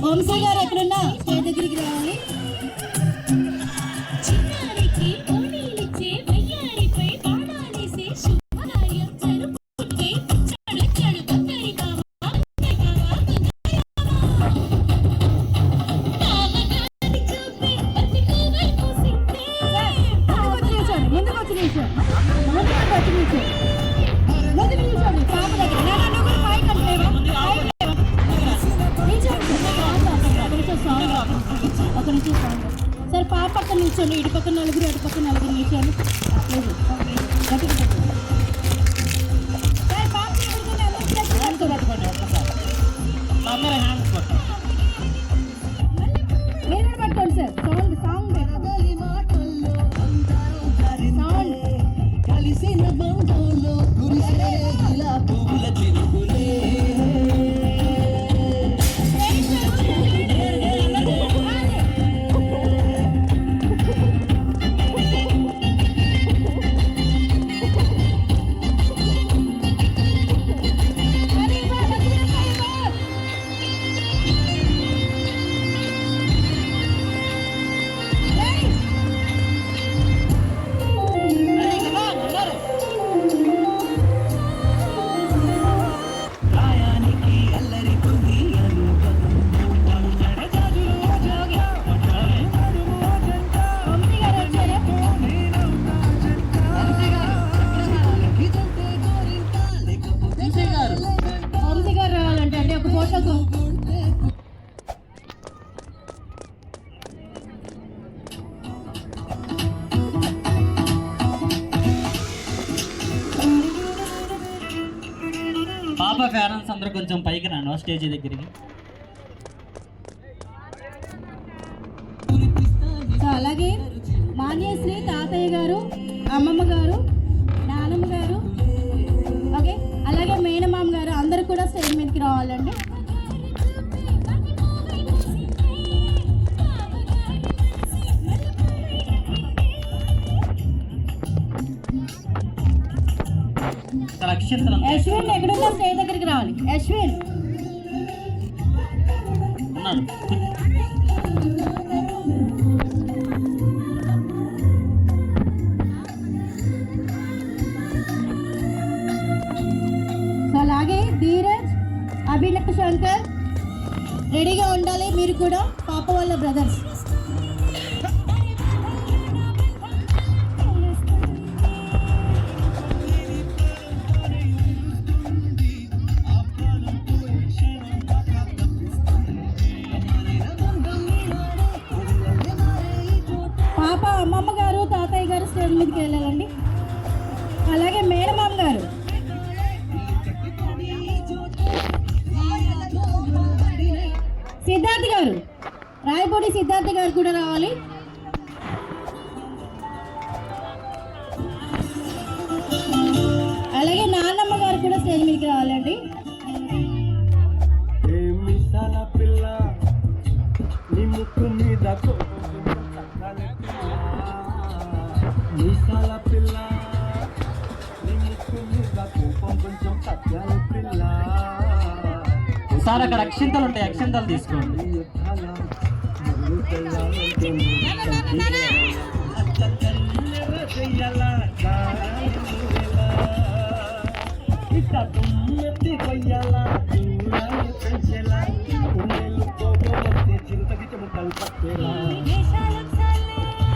వంశీ గారు ఎక్కడున్నా స్టేజ్ దగ్గరికి రావాలి. సార్ పాప పక్కన నిల్చోండి, ఇటు పక్కన నలుగురు అటు పక్కన నలుగురు నిల్చోండి. మీరు పట్టుకోండి సార్. సౌండ్ సౌండ్ పాప పేరెంట్స్ అందరూ కొంచెం పైకి రాను స్టేజ్ దగ్గరికి. అలాగే మాన్యశ్రీ తాతయ్య గారు, అమ్మమ్మ గారు, నానమ్మ గారు, ఓకే, అలాగే మేనమామ గారు అందరూ కూడా స్టేజ్ మీదకి రావాలండి. యశ్విన్ ఎక్కడున్నా స్టేజ్ దగ్గరికి రావాలి. యశ్విన్ అలాగే ధీరజ్, అభినక్ శంకర్ రెడీగా ఉండాలి. మీరు కూడా పాప వాళ్ళ బ్రదర్స్. పాప అమ్మమ్మ గారు, తాతయ్య గారు స్టేజ్ మీదకి వెళ్ళాలండి. అలాగే మేనమామ గారు, సిద్ధార్థ్ గారు, రాయపూడి సిద్ధార్థ్ గారు కూడా రావాలి. అలాగే నాన్నమ్మ గారు కూడా స్టేజ్ మీదకి రావాలండి. సార్ అక్కడ అక్షింతలు ఉంటాయి, అక్షింతలు తీసుకోండి.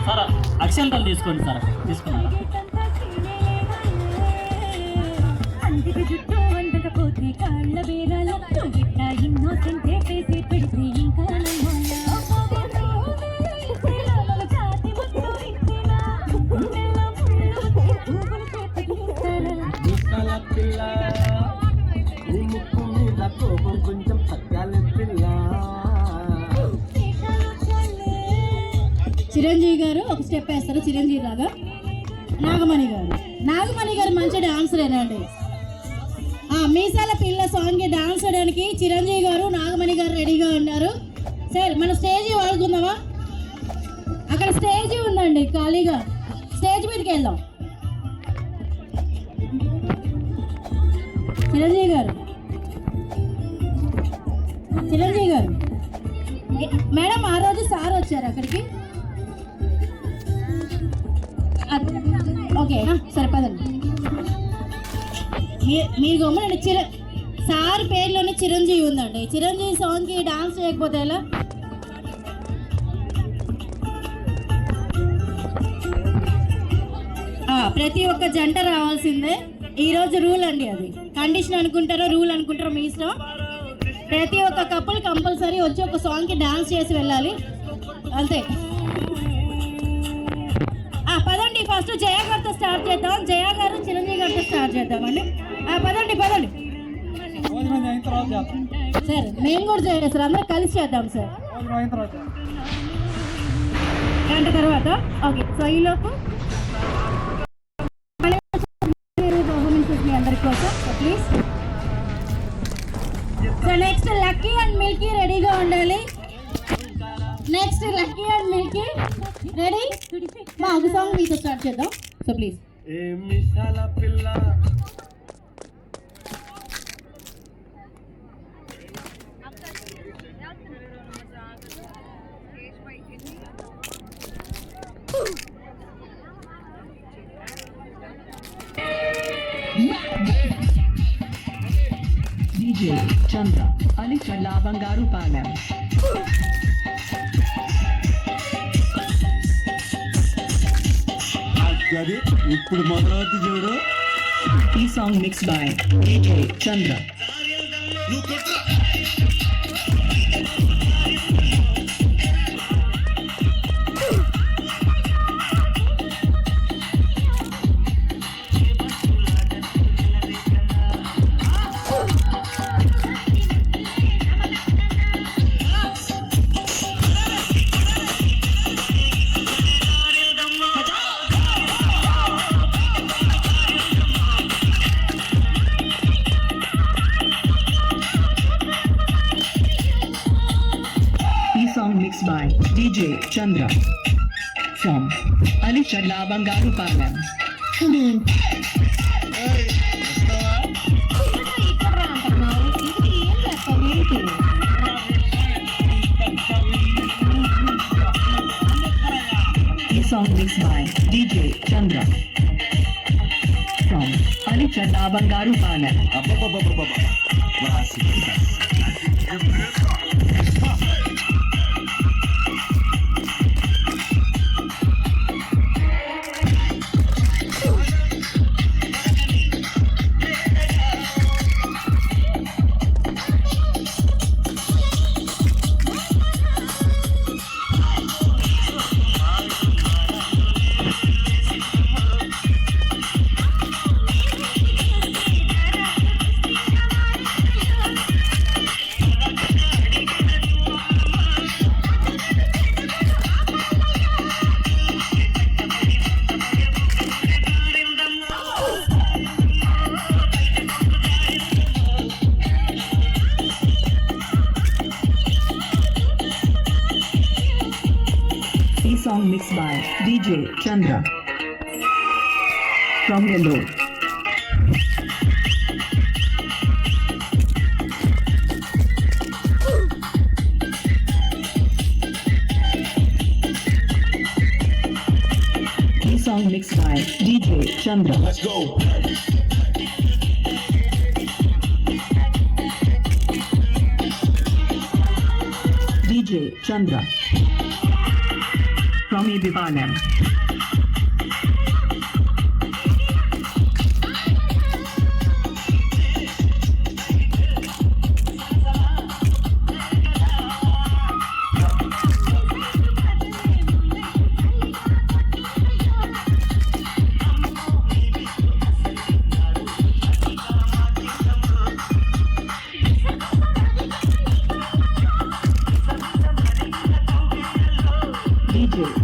సార్ అక్షింతలు తీసుకోండి. సార్ తీసుకున్నారా? చిరంజీవి గారు ఒక స్టెప్ వేస్తారు. చిరంజీవి లాగా నాగమణి గారు మంచి డాన్సరేనండి. మీసాల పిల్ల సాంగ్కి డాన్స్ చేయడానికి చిరంజీవి గారు, నాగమణి గారు రెడీగా ఉన్నారు. సార్ మన స్టేజ్ వాడుకుందామా? అక్కడ స్టేజ్ ఉందండి ఖాళీగా, స్టేజ్ మీదకి వెళ్దాం. చిరంజీవి గారు మేడం ఆ రోజు సార్ వచ్చారు అక్కడికి. ఓకే సరే పదండి. మీ గమ్మున సార్ పేరులోనే చిరంజీవి ఉందండి. చిరంజీవి సాంగ్కి డాన్స్ చేయకపోతే ఎలా? ప్రతి ఒక్క జంట రావాల్సిందే. ఈరోజు రూల్ అండి, అది కండిషన్ అనుకుంటారో రూల్ అనుకుంటారో మీ ఇష్టం. ప్రతి ఒక్క కపుల్ కంపల్సరీ వచ్చి ఒక సాంగ్కి డాన్స్ చేసి వెళ్ళాలి అంతే. పదండి, ఫస్ట్ జయ గారితో స్టార్ట్ చేద్దాం. జయ గారు చిరంజీవి గారితో స్టార్ట్ చేద్దామండి. పదండి పదండి సార్, మేము కూడా చేయాలి సార్, అందరూ కలిసి చేద్దాం సార్ గంట తర్వాత. ఓకే, సో ఈలోపు మీ అందరి కోసం please. So next lucky and Milky రెడీగా ఉండాలి. Next lucky and Milky ready. మా ఒక సాంగ్ మీతో స్టార్ట్ చేద్దాం. So please. DJ Chandra Alikalla Bangaru Palam. ఇప్పుడు మొదలవుతుంది చూడు. ఈ song mix by DJ Chandra. Song mixed by DJ Chandra from Alikalla Bangaru Palam. The song mixed by DJ Chandra from Alikalla Bangaru Palam. Song mixed by DJ Chandra from Yellow. The song mixed by DJ Chandra. Let's go. DJ Chandra from Ibipalam. DJ